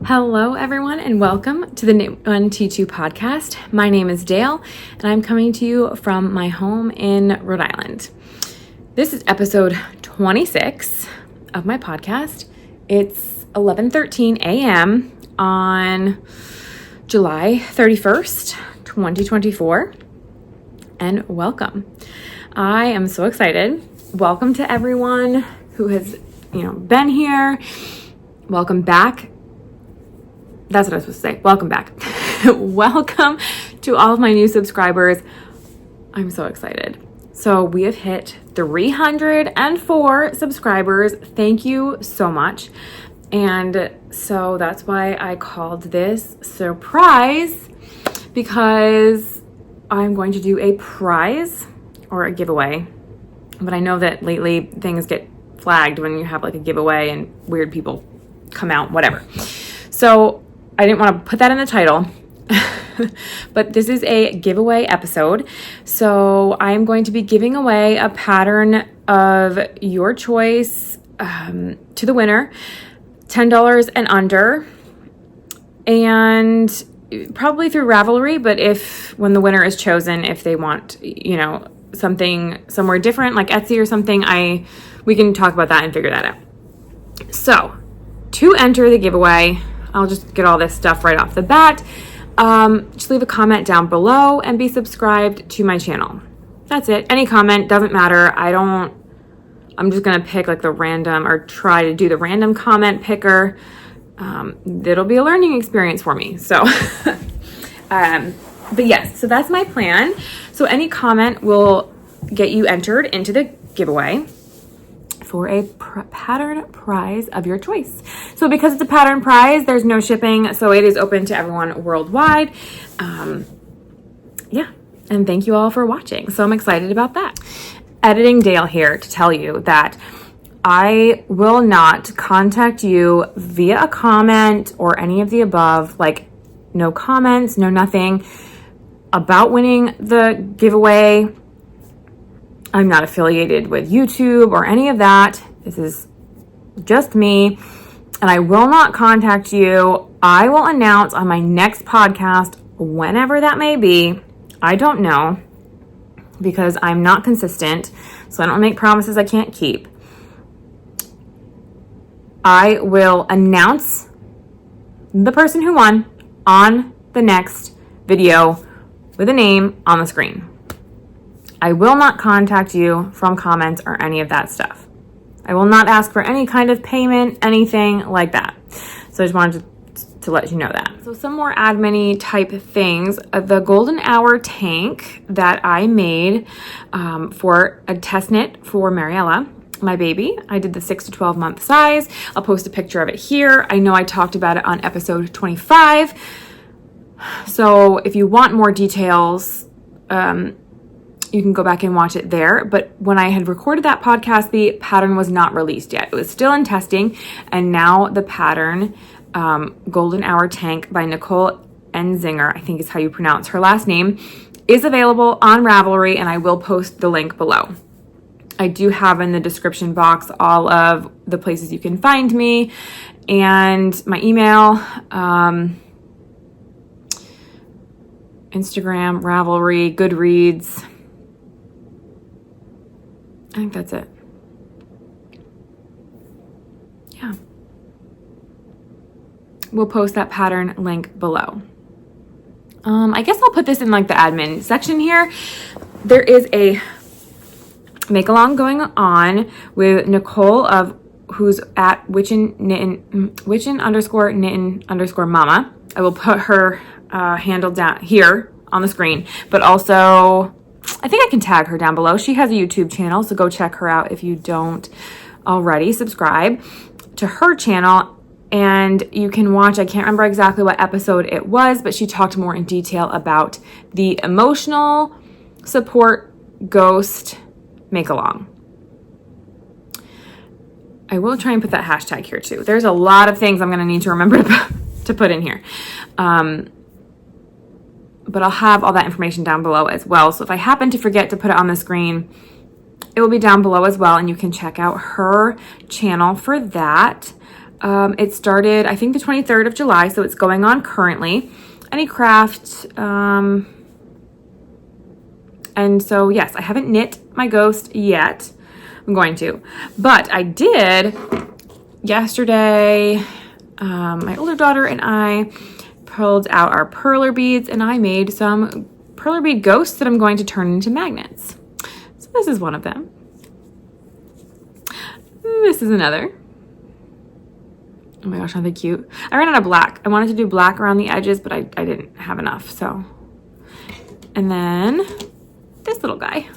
Hello, everyone, and welcome to the Knit1.Tea2 podcast. My name is Dale, and I'm coming to you from my home in Rhode Island. This is episode 26 of my podcast. It's 11:13 a.m. on July 31st, 2024, and welcome. I am so excited. Welcome to everyone who has, been here. Welcome back. That's what I was supposed to say. Welcome back. Welcome to all of my new subscribers. I'm so excited. So we have hit 304 subscribers. Thank you so much. And so that's why I called this Surprise, because I'm going to do a prize or a giveaway. But I know that lately things get flagged when you have like a giveaway and weird people come out, whatever. So I didn't want to put that in the title, but this is a giveaway episode. So I'm going to be giving away a pattern of your choice to the winner, $10 and under, and probably through Ravelry. But when the winner is chosen, if they want, something somewhere different like Etsy or something, we can talk about that and figure that out. So to enter the giveaway, I'll just get all this stuff right off the bat. Just leave a comment down below and be subscribed to my channel. That's it. Any comment, doesn't matter. I'm just going to pick like the random, or try to do the random comment picker. It'll be a learning experience for me. So, but yes, so that's my plan. So any comment will get you entered into the giveaway for a pattern prize of your choice. So because it's a pattern prize, there's no shipping, so it is open to everyone worldwide. And thank you all for watching. So I'm excited about that. Editing Dale here to tell you that I will not contact you via a comment or any of the above, like no comments, no nothing about winning the giveaway. I'm not affiliated with YouTube or any of that. This is just me, and I will not contact you. I will announce on my next podcast, whenever that may be. I don't know, because I'm not consistent, so I don't make promises I can't keep. I will announce the person who won on the next video with a name on the screen. I will not contact you from comments or any of that stuff. I will not ask for any kind of payment, anything like that. So I just wanted to let you know that. So some more admin-y type things. The golden hour tank that I made for a test knit for Mariella, my baby. I did the 6 to 12 month size. I'll post a picture of it here. I know I talked about it on episode 25. So if you want more details, you can go back and watch it there. But when I had recorded that podcast, the pattern was not released yet. It was still in testing. And now the pattern, Golden Hour Tank by Nicole Enzinger, I think is how you pronounce her last name, is available on Ravelry, and I will post the link below. I do have in the description box all of the places you can find me and my email, Instagram, Ravelry, Goodreads. I think that's it. Yeah. We'll post that pattern link below. I guess I'll put this in like the admin section here. There is a make-along going on with Nicole who's at witchin_knittin_mama. I will put her handle down here on the screen, but also I think I can tag her down below. She has a YouTube channel, so go check her out if you don't already. Subscribe to her channel, and you can watch, I can't remember exactly what episode it was, but she talked more in detail about the emotional support ghost make-along. I will try and put that hashtag here too. There's a lot of things I'm going to need to remember to put in here. But I'll have all that information down below as well. So if I happen to forget to put it on the screen, it will be down below as well, and you can check out her channel for that. It started, I think, the 23rd of July, so it's going on currently. Any craft, and so yes, I haven't knit my ghost yet. I'm going to, but I did yesterday. My older daughter and I pulled out our perler beads, and I made some perler bead ghosts that I'm going to turn into magnets. So this is one of them. This is another. Oh my gosh, aren't they cute? I ran out of black. I wanted to do black around the edges, but I didn't have enough, so. And then this little guy.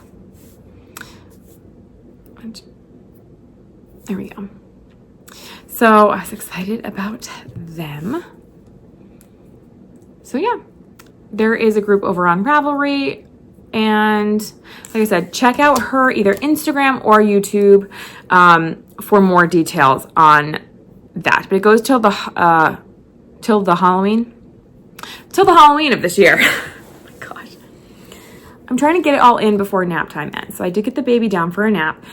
There we go. So I was excited about them. So yeah, there is a group over on Ravelry, and like I said, check out her either Instagram or YouTube for more details on that. But it goes till the Halloween of this year. Oh my gosh, I'm trying to get it all in before nap time ends. So I did get the baby down for a nap.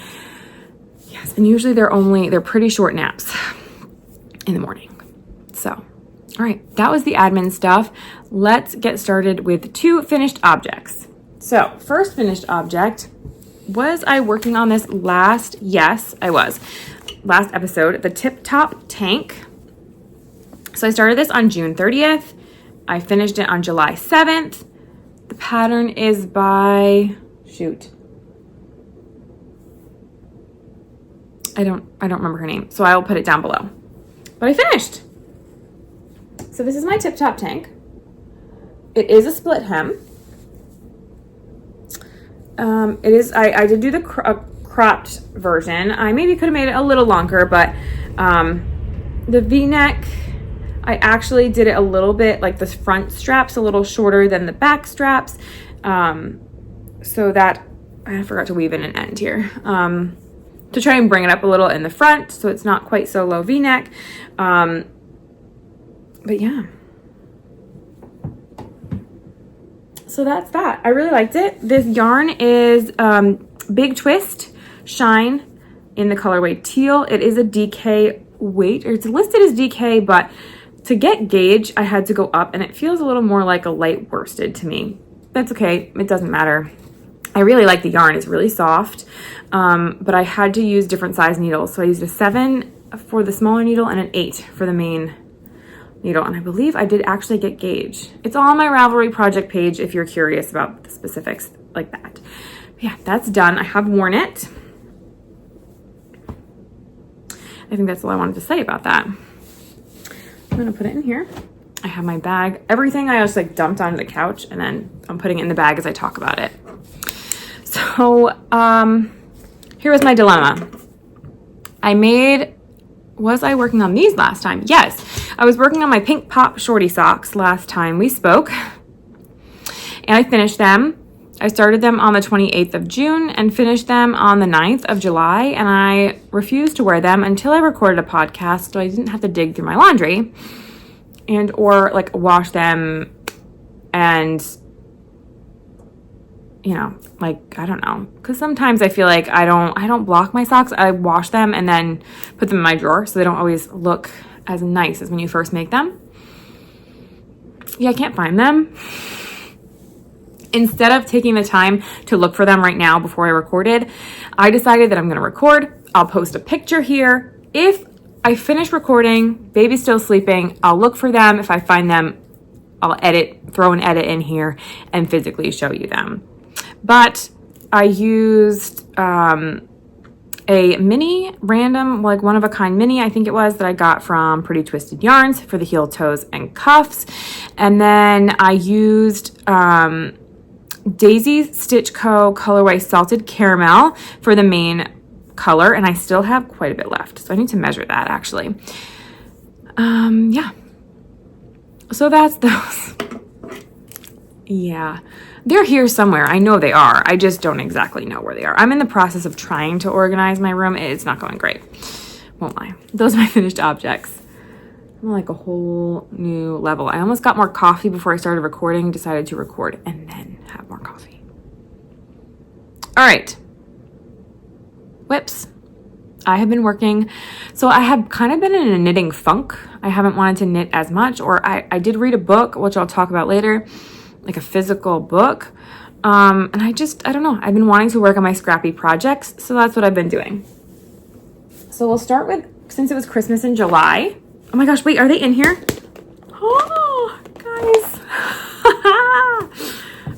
Yes, and usually they're pretty short naps in the morning. So, all right, that was the admin stuff. Let's get started with 2 finished objects. So, first finished object, was I working on this last? Yes, I was. Last episode, the Tip Top Tank. So I started this on June 30th. I finished it on July 7th. The pattern is by, I don't remember her name, so I will put it down below. But I finished. So this is my Tip Top Tank. It is a split hem. It is, I did do the cropped version. I maybe could have made it a little longer, but the V-neck, I actually did it a little bit, like the front straps a little shorter than the back straps, so that, I forgot to weave in an end here, to try and bring it up a little in the front so it's not quite so low V-neck. But yeah. So that's that. I really liked it. This yarn is Big Twist Shine in the colorway teal. It is a DK weight, or it's listed as DK, but to get gauge, I had to go up, and it feels a little more like a light worsted to me. That's okay. It doesn't matter. I really like the yarn. It's really soft, but I had to use different size needles. So I used a 7 for the smaller needle and an 8 for the main needle. And I believe I did actually get gauge. It's all on my Ravelry project page if you're curious about the specifics like that. But yeah, that's done. I have worn it. I think that's all I wanted to say about that. I'm gonna put it in here. I have my bag. Everything I just like dumped onto the couch, and then I'm putting it in the bag as I talk about it. So here was my dilemma. Was I working on these last time? Yes, I was working on my Pink Pop shorty socks last time we spoke, and I finished them. I started them on the 28th of June and finished them on the 9th of July, and I refused to wear them until I recorded a podcast so I didn't have to dig through my laundry and or like wash them and, you know, like, I don't know, because sometimes I feel like I don't block my socks. I wash them and then put them in my drawer so they don't always look as nice as when you first make them. Yeah, I can't find them. Instead of taking the time to look for them right now before I recorded, I decided that I'm going to record. I'll post a picture here. If I finish recording, baby's still sleeping, I'll look for them. If I find them, I'll throw an edit in here and physically show you them. But I used a mini, random, like one-of-a-kind mini, I think it was, that I got from Pretty Twisted Yarns for the heel, toes, and cuffs. And then I used Daisy Stitch Co. colorway Salted Caramel for the main color, and I still have quite a bit left, so I need to measure that actually. Yeah, so that's those. Yeah, they're here somewhere. I know they are. I just don't exactly know where they are. I'm in the process of trying to organize my room. It's not going great, won't lie. Those are my finished objects. I'm like a whole new level. I almost got more coffee before I started recording, decided to record and then have more coffee. All right. Whips. I have been working, so I have kind of been in a knitting funk. I haven't wanted to knit as much, or I did read a book, which I'll talk about later, like a physical book. And I don't know, I've been wanting to work on my scrappy projects, so that's what I've been doing. So we'll start with, since it was Christmas in July. Oh my gosh, wait, are they in here? Oh, guys.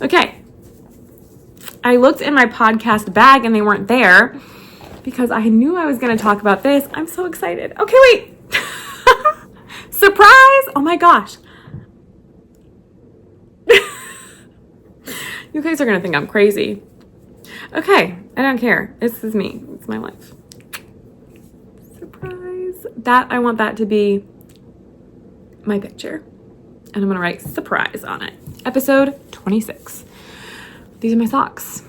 Okay. I looked in my podcast bag and they weren't there because I knew I was going to talk about this. I'm so excited. Okay, wait. Surprise! Oh my gosh. You guys are going to think I'm crazy. Okay, I don't care. This is me. It's my life. Surprise. I want that to be my picture. And I'm going to write surprise on it. Episode 26. These are my socks.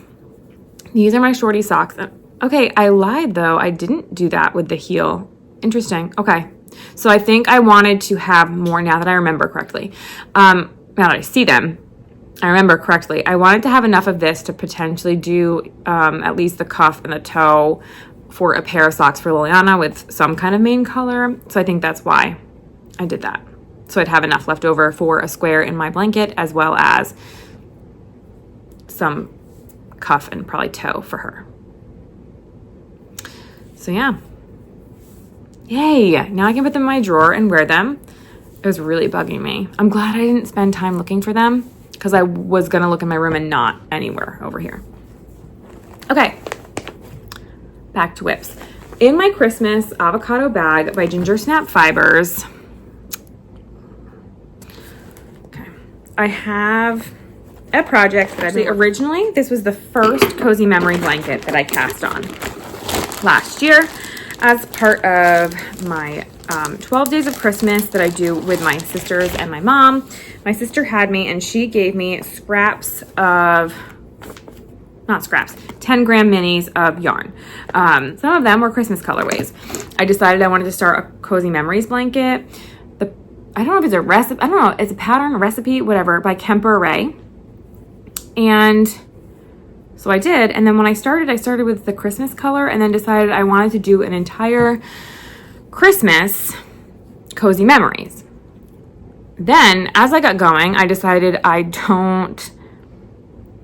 These are my shorty socks. Okay, I lied though. I didn't do that with the heel. Interesting. Okay. So I think I wanted to have more now that I remember correctly. Now that I see them, I remember correctly. I wanted to have enough of this to potentially do at least the cuff and the toe for a pair of socks for Liliana with some kind of main color. So I think that's why I did that. So I'd have enough left over for a square in my blanket as well as some cuff and probably toe for her. So yeah. Yay! Now I can put them in my drawer and wear them. It was really bugging me. I'm glad I didn't spend time looking for them because I was going to look in my room and not anywhere over here. Okay. Back to whips. In my Christmas avocado bag by Ginger Snap Fibers, okay, I have a project that I made. Originally, this was the first Cozy Memory blanket that I cast on last year as part of my 12 days of Christmas that I do with my sisters and my mom. My sister had me and she gave me scraps of, not scraps, 10 gram minis of yarn. Some of them were Christmas colorways. I decided I wanted to start a Cozy Memories blanket. I don't know if it's a recipe, I don't know, it's a pattern, a recipe, whatever, by Kemper Ray. And so I did. And then when I started with the Christmas color and then decided I wanted to do an entire Christmas Cozy Memories. Then as I got going, I decided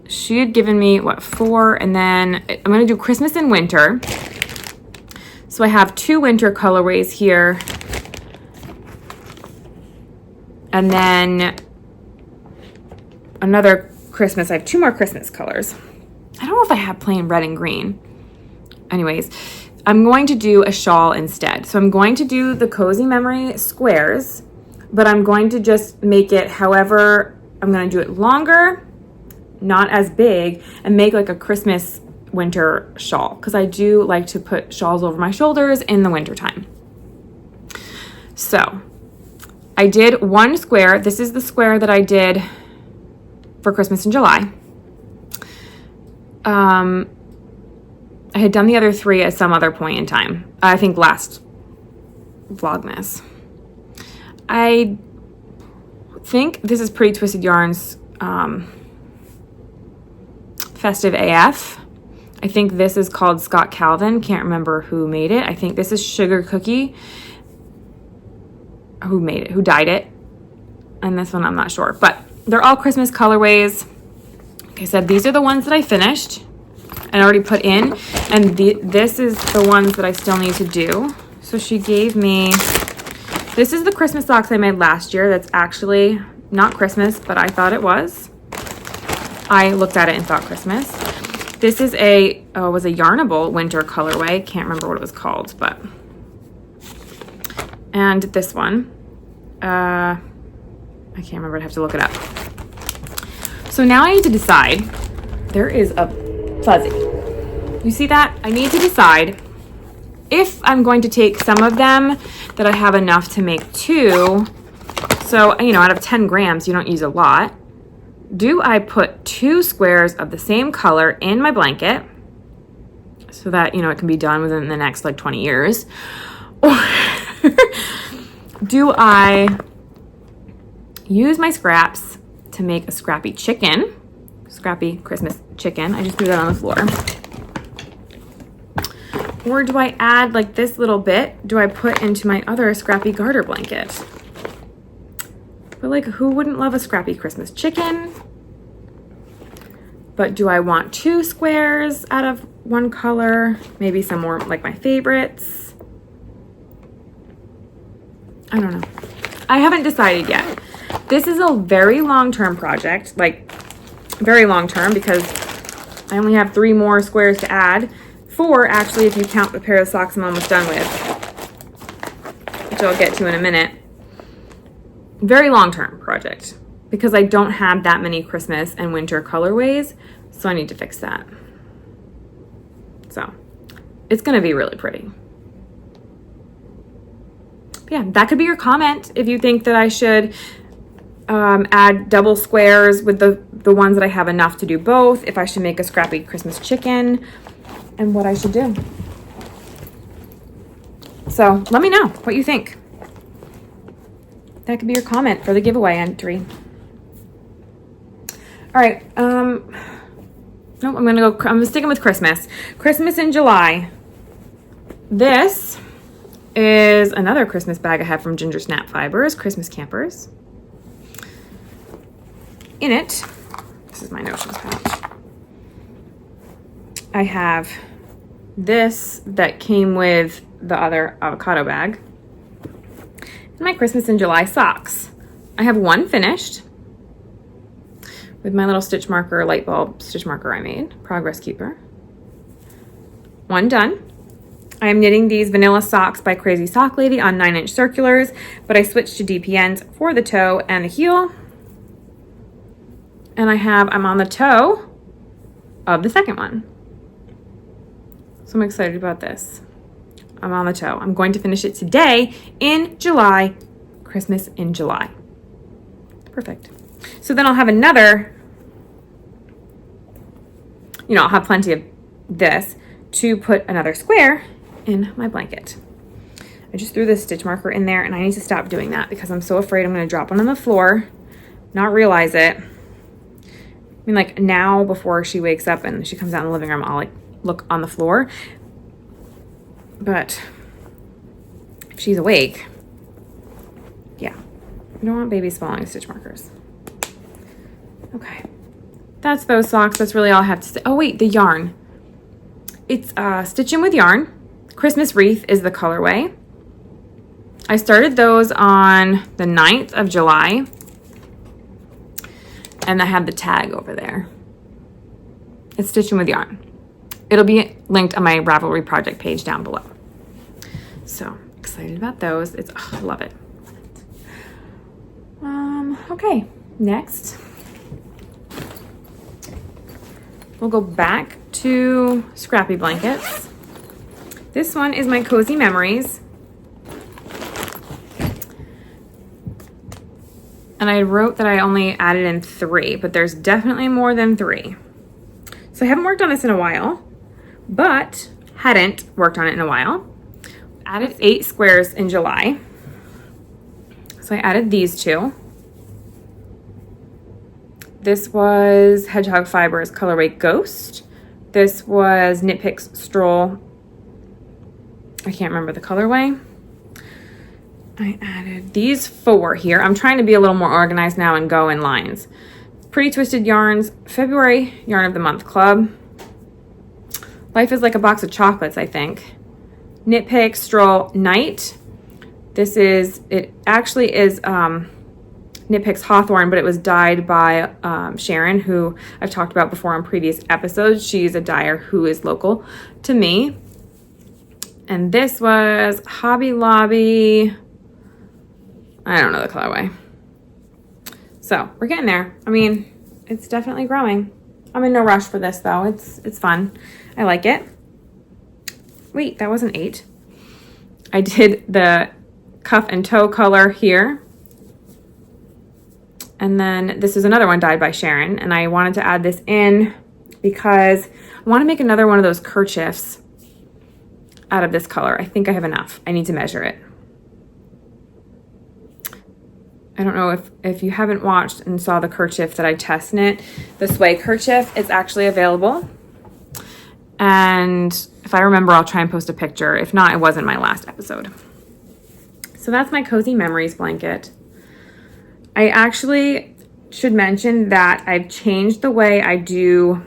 she had given me 4, and then I'm going to do Christmas and winter. So I have 2 winter colorways here. And then another Christmas, I have 2 more Christmas colors. I don't know if I have plain red and green. Anyways, I'm going to do a shawl instead. So I'm going to do the Cozy Memory squares, but I'm going to just make it however, I'm going to do it longer, not as big, and make like a Christmas winter shawl because I do like to put shawls over my shoulders in the winter time. So I did 1 square. This is the square that I did for Christmas in July. I had done the other 3 at some other point in time. I think last Vlogmas. I think this is Pretty Twisted Yarns Festive AF. I think this is called Scott Calvin. Can't remember who made it. I think this is Sugar Cookie. Who made it? Who dyed it? And this one I'm not sure. But they're all Christmas colorways. Like I said, these are the ones that I finished and already put in. And this is the ones that I still need to do. So she gave me... This is the Christmas socks I made last year. That's actually not Christmas, but I thought it was. I looked at it and thought Christmas. This is was a Yarnable winter colorway. Can't remember what it was called, but... And this one. I can't remember. I'd have to look it up. So now I need to decide. There is a fuzzy. You see that? I need to decide if I'm going to take some of them that I have enough to make 2. So, out of 10 grams, you don't use a lot. Do I put 2 squares of the same color in my blanket so that, it can be done within the next 20 years? Or do I use my scraps to make a scrappy Christmas chicken? I just threw that on the floor. Or do I add like this little bit? Do I put into my other scrappy garter blanket? But like, who wouldn't love a scrappy Christmas chicken? But do I want 2 squares out of one color? Maybe some more like my favorites. I don't know. I haven't decided yet. This is a very long-term project, like very long-term, because I only have 3 more squares to add. 4, actually, if you count the pair of socks I'm almost done with, which I'll get to in a minute. Very long-term project, because I don't have that many Christmas and winter colorways, so I need to fix that. So it's going to be really pretty. Yeah, that could be your comment if you think that I should add double squares with the ones that I have enough to do both, if I should make a scrappy Christmas chicken, and what I should do. So let me know what you think. That could be your comment for the giveaway entry. All right, no, I'm sticking with Christmas. Christmas in July. This is another Christmas bag I have from Ginger Snap Fibers, Christmas Campers. In it, this is my notions pouch, I have this that came with the other avocado bag, and my Christmas in July socks. I have 1 finished with my little stitch marker, light bulb stitch marker I made, Progress Keeper. 1 done. I am knitting these vanilla socks by Crazy Sock Lady on 9-inch circulars, but I switched to DPNs for the toe and the heel. And I'm on the toe of the second one. So I'm excited about this. I'm on the toe. I'm going to finish it today in July. Christmas in July. Perfect. So then I'll have another, I'll have plenty of this to put another square in my blanket. I just threw this stitch marker in there, and I need to stop doing that because I'm so afraid I'm going to drop one on the floor, not realize it. I mean, like now before she wakes up and she comes out in the living room, I'll like look on the floor. But if she's awake, yeah, I don't want babies following stitch markers. Okay, that's those socks. That's really all I have to say. Oh wait, the yarn. It's Stitching with Yarn. Christmas Wreath is the colorway. I started those on the 9th of July. And I have the tag over there. It's Stitching with Yarn. It'll be linked on my Ravelry project page down below. So excited about those. I love it. Okay, next. We'll go back to scrappy blankets. This one is my Cozy Memories. And I wrote that I only added in 3, but there's definitely more than 3. So I haven't worked on this in a while, but hadn't worked on it in a while. Added 8 squares in July. So I added these 2. This was Hedgehog Fibers colorway Ghost. This was Knit Picks Stroll. I can't remember the colorway. I added these 4 here. I'm trying to be a little more organized now and go in lines. Pretty Twisted Yarns, February Yarn of the Month Club. Life is Like a Box of Chocolates, I think. Knit Picks Stroll Night. It actually is Knit Picks Hawthorne, but it was dyed by Sharon, who I've talked about before on previous episodes. She's a dyer who is local to me. And this was Hobby Lobby. I don't know the colorway. So we're getting there. I mean, it's definitely growing. I'm in no rush for this though. It's fun. I like it. Wait, that wasn't 8. I did the cuff and toe color here. And then this is another one dyed by Sharon. And I wanted to add this in because I want to make another one of those kerchiefs out of this color. I think I have enough. I need to measure it. I don't know if you haven't watched and saw the kerchief that I test knit, the sway kerchief is actually available. And If I remember, I'll try and post a picture. If not, it wasn't my last episode. So that's my Cozy Memories blanket. I actually should mention that I've changed the way I do.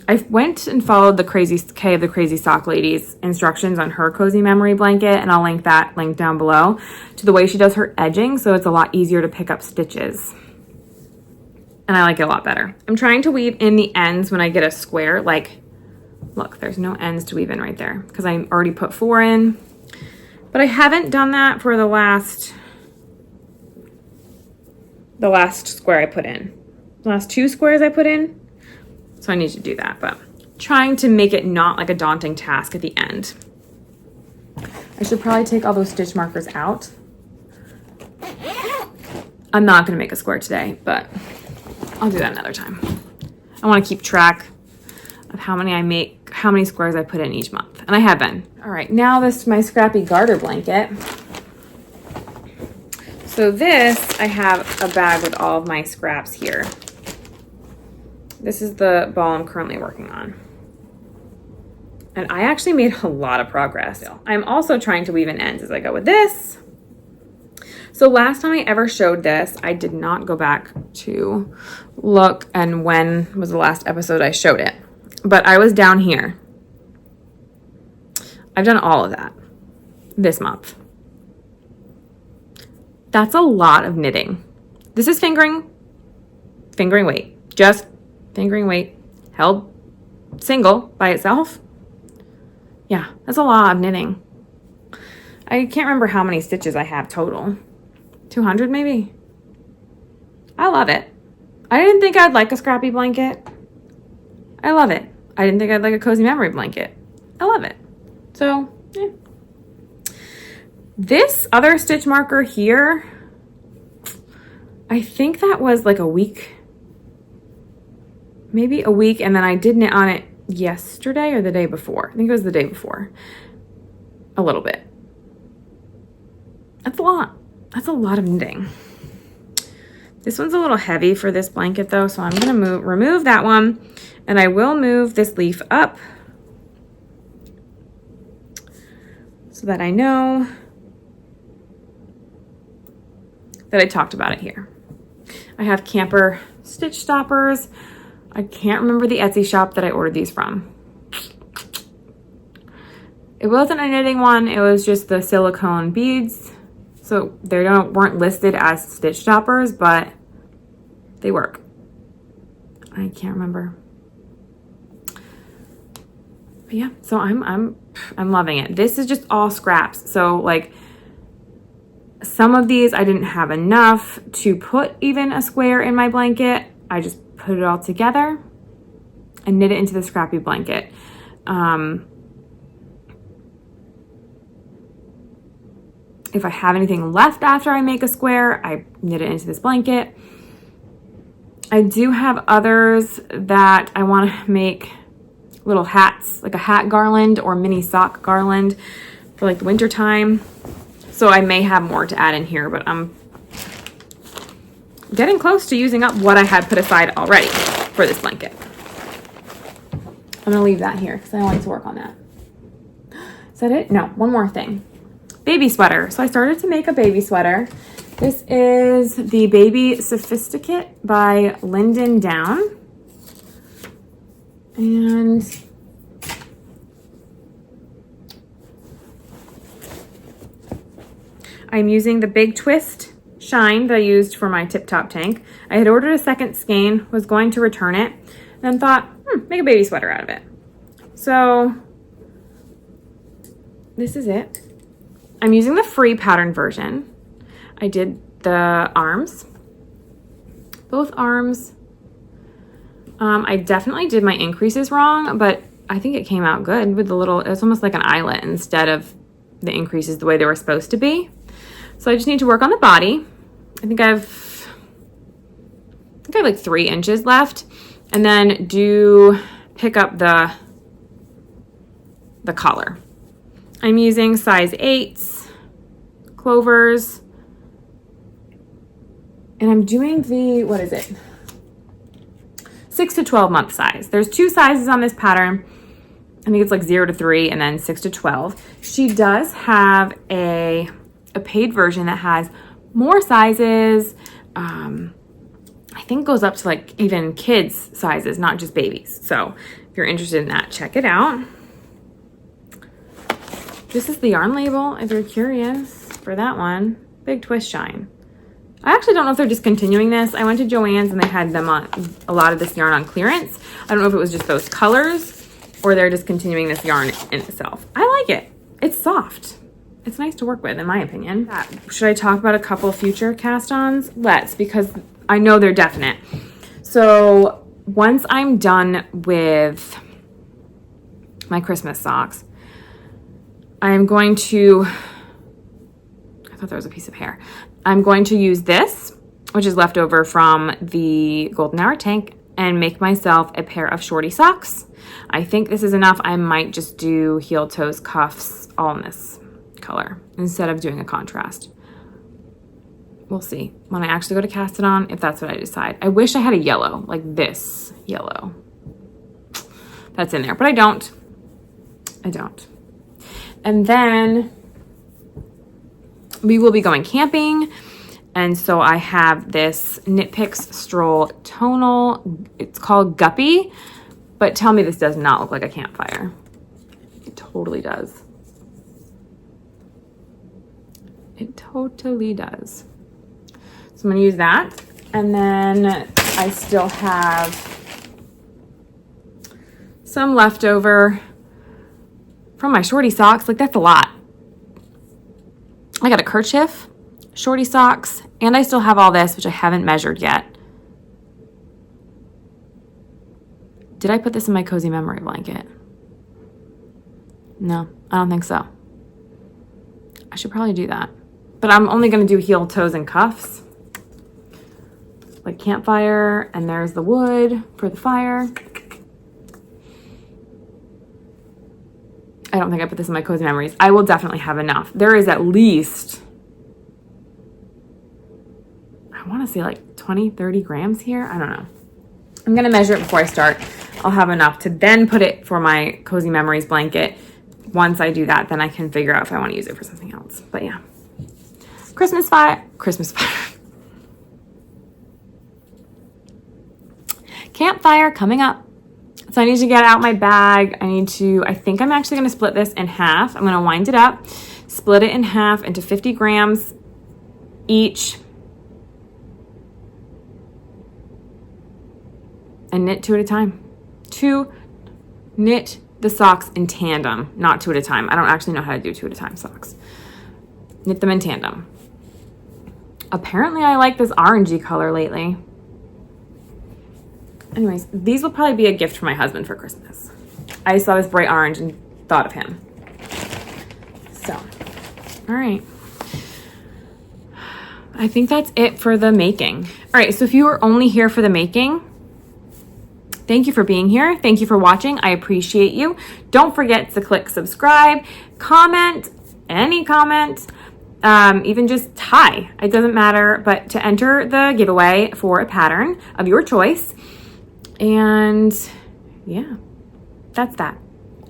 I went and followed the Crazy K of the Crazy Sock Lady's instructions on her Cozy Memory blanket, and I'll link that link down below to the way she does her edging, so it's a lot easier to pick up stitches. And I like it a lot better. I'm trying to weave in the ends when I get a square. Like, look, there's no ends to weave in right there because I already put 4 in. But I haven't done that for the last square I put in. The last 2 squares I put in. So I need to do that, but trying to make it not like a daunting task at the end. I should probably take all those stitch markers out. I'm not gonna make a square today, but I'll do that another time. I wanna keep track of how many squares I put in each month, and I have been. All right, now this is my scrappy garter blanket. So this, I have a bag with all of my scraps here. This is the ball I'm currently working on. And I actually made a lot of progress. I'm also trying to weave in ends as I go with this. So last time I ever showed this, I did not go back to look and when was the last episode I showed it. But I was down here. I've done all of that this month. That's a lot of knitting. This is fingering weight, just fingering weight held single by itself. Yeah, that's a lot of knitting. I can't remember how many stitches I have total. 200 maybe. I love it. I didn't think I'd like a scrappy blanket. I love it. I didn't think I'd like a Cozy Memory blanket. I love it. So, yeah. This other stitch marker here, I think that was like a week. Maybe a week, and then I did knit on it yesterday or the day before. I think it was the day before. A little bit. That's a lot. That's a lot of knitting. This one's a little heavy for this blanket though, so I'm gonna remove that one, and I will move this leaf up so that I know that I talked about it here. I have camper stitch stoppers. I can't remember the Etsy shop that I ordered these from. It wasn't a knitting one, it was just the silicone beads. So they weren't listed as stitch stoppers, but they work. I can't remember. But yeah, so I'm loving it. This is just all scraps. So like some of these I didn't have enough to put even a square in my blanket. I just put it all together and knit it into the scrappy blanket. If I have anything left after I make a square, I knit it into this blanket. I do have others that I want to make little hats, like a hat garland or mini sock garland for like the winter time. So I may have more to add in here, but I'm getting close to using up what I had put aside already for this blanket. I'm gonna leave that here because I like to work on that. Is that it? No, one more thing. Baby sweater. So I started to make a baby sweater. This is the Baby Sophisticate by Linden Down. And I'm using the Big Twist Shine that I used for my Tip Top tank. I had ordered a second skein, was going to return it, and then thought, make a baby sweater out of it. So this is it. I'm using the free pattern version. I did the arms, both arms. I definitely did my increases wrong, but I think it came out good with the little, it's almost like an eyelet instead of the increases the way they were supposed to be. So I just need to work on the body. I think I have like 3 inches left, and then pick up the collar. I'm using size 8s, clovers, and I'm doing the, 6 to 12 month size. There's 2 sizes on this pattern. I think it's like 0 to 3 and then 6 to 12. She does have a paid version that has more sizes. I think goes up to like even kids sizes, not just babies. So if you're interested in that, check it out. This is the yarn label if you're curious for that one. Big Twist Shine. I actually don't know if they're discontinuing this. I went to Joann's and they had them on a lot of this yarn on clearance. I don't know if it was just those colors or they're discontinuing this yarn in itself. I like it. It's soft. It's nice to work with, in my opinion. Should I talk about a couple future cast-ons? Let's, because I know they're definite. So once I'm done with my Christmas socks, I'm going to, I thought there was a piece of hair. I'm going to use this, which is left over from the Golden Hour tank, and make myself a pair of shorty socks. I think this is enough. I might just do heel, toes, cuffs, all in this color instead of doing a contrast. We'll see when I actually go to cast it on if that's what I decide. I wish I had a yellow, like this yellow that's in there, but I don't. And then we will be going camping. And so I have this Knit Picks Stroll Tonal. It's called Guppy, but tell me this does not look like a campfire. It totally does. It totally does. So I'm gonna use that. And then I still have some leftover from my shorty socks. Like, that's a lot. I got a Kerchief, shorty socks, and I still have all this, which I haven't measured yet. Did I put this in my cozy memory blanket? No, I don't think so. I should probably do that. But I'm only going to do heel, toes, and cuffs. Like campfire, and there's the wood for the fire. I don't think I put this in my cozy memories. I will definitely have enough. There is at least, I want to say like 20, 30 grams here. I don't know. I'm going to measure it before I start. I'll have enough to then put it for my cozy memories blanket. Once I do that, then I can figure out if I want to use it for something else. But yeah. Christmas fire. Campfire coming up. So I need to get out my bag. I think I'm actually going to split this in half. I'm going to wind it up, split it in half into 50 grams each, and knit 2 at a time. Knit the socks in tandem, not 2 at a time. I don't actually know how to do 2 at a time socks. Knit them in tandem. Apparently I like this orangey color lately. Anyways, these will probably be a gift for my husband for Christmas. I saw this bright orange and thought of him. So, all right. I think that's it for the making. All right, so if you are only here for the making, thank you for being here. Thank you for watching. I appreciate you. Don't forget to click subscribe, comment, any comment, even just hi. It doesn't matter, but to enter the giveaway for a pattern of your choice. And yeah, that's that.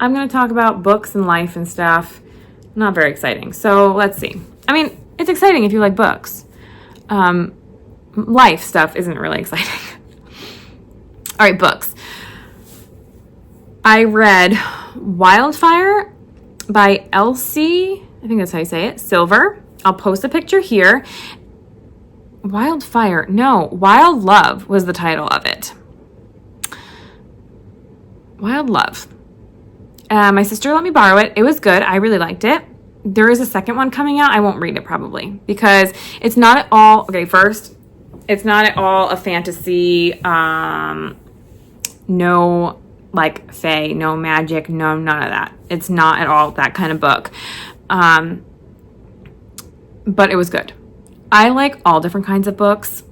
I'm going to talk about books and life and stuff. Not very exciting. So let's see. I mean, it's exciting if you like books. Life stuff isn't really exciting. All right, books. I read Wildfire by Elsie, I think that's how you say it, Silver. I'll post a picture here. Wildfire, no, Wild Love was the title of it. Wild Love. My sister let me borrow it. It was good. I really liked it. There is a second one coming out. I won't read it probably because it's not at all, okay, first, it's not at all a fantasy, no like fae, no magic, no none of that. It's not at all that kind of book. But it was good. I like all different kinds of books.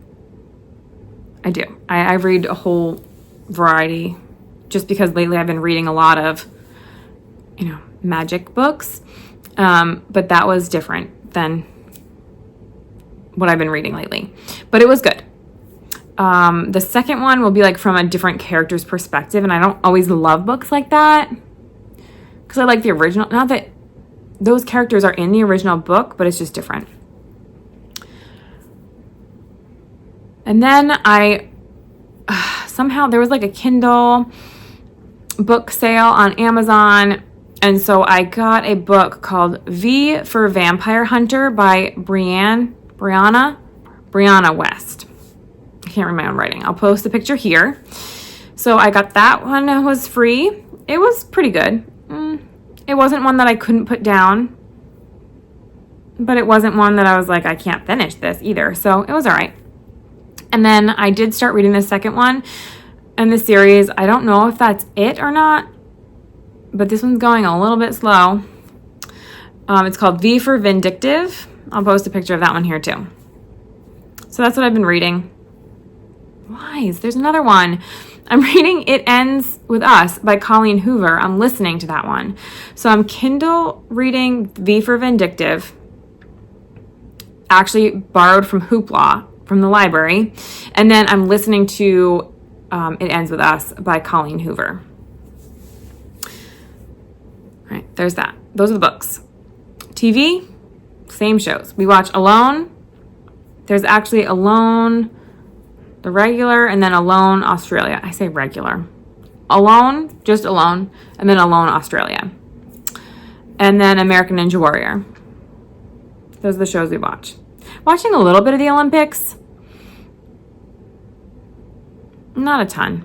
I do. I read a whole variety just because lately I've been reading a lot of, magic books. But that was different than what I've been reading lately. But it was good. The second one will be like from a different character's perspective, and I don't always love books like that. because I like the original. Not that those characters are in the original book, but it's just different. And then somehow there was like a Kindle book sale on Amazon. And so I got a book called V for Vampire Hunter by Brianna West. I can't read my own writing. I'll post the picture here. So I got that one. It was free. It was pretty good. It wasn't one that I couldn't put down, but it wasn't one that I was like, I can't finish this either. So it was all right. And then I did start reading the second one in the series. I don't know if that's it or not, but this one's going a little bit slow. It's called V for Vindictive. I'll post a picture of that one here too. So that's what I've been reading. Wise, there's another one. I'm reading It Ends With Us by Colleen Hoover. I'm listening to that one. So I'm Kindle reading V for Vindictive, actually borrowed from Hoopla from the library. And then I'm listening to It Ends With Us by Colleen Hoover. All right, there's that. Those are the books. TV, same shows. We watch Alone. There's actually Alone, the regular, and then Alone Australia. I say regular. Alone, just Alone, and then Alone Australia. And then American Ninja Warrior. Those are the shows we watch. Watching a little bit of the Olympics. Not a ton.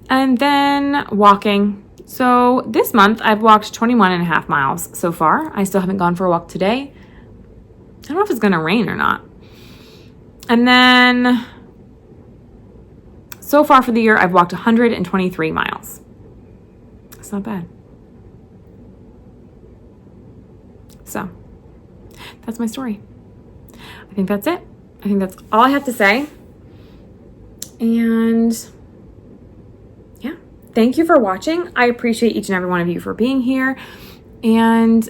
And then walking. So this month I've walked 21.5 miles so far. I still haven't gone for a walk today. I don't know if it's going to rain or not. And then so far for the year, I've walked 123 miles. That's not bad. So that's my story. I think that's it. I think that's all I have to say. And yeah, thank you for watching. I appreciate each and every one of you for being here. And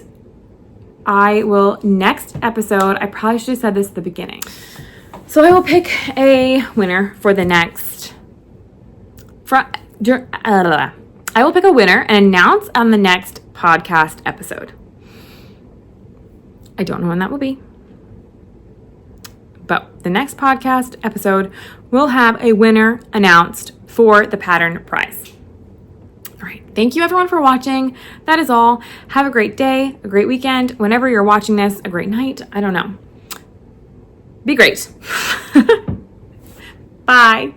I will, next episode, I probably should have said this at the beginning. So I will pick a winner for the next, I will pick a winner and announce on the next podcast episode. I don't know when that will be, but the next podcast episode will have a winner announced for the pattern prize. All right. Thank you everyone for watching. That is all. Have a great day, a great weekend. Whenever you're watching this, a great night. I don't know. Be great. Bye.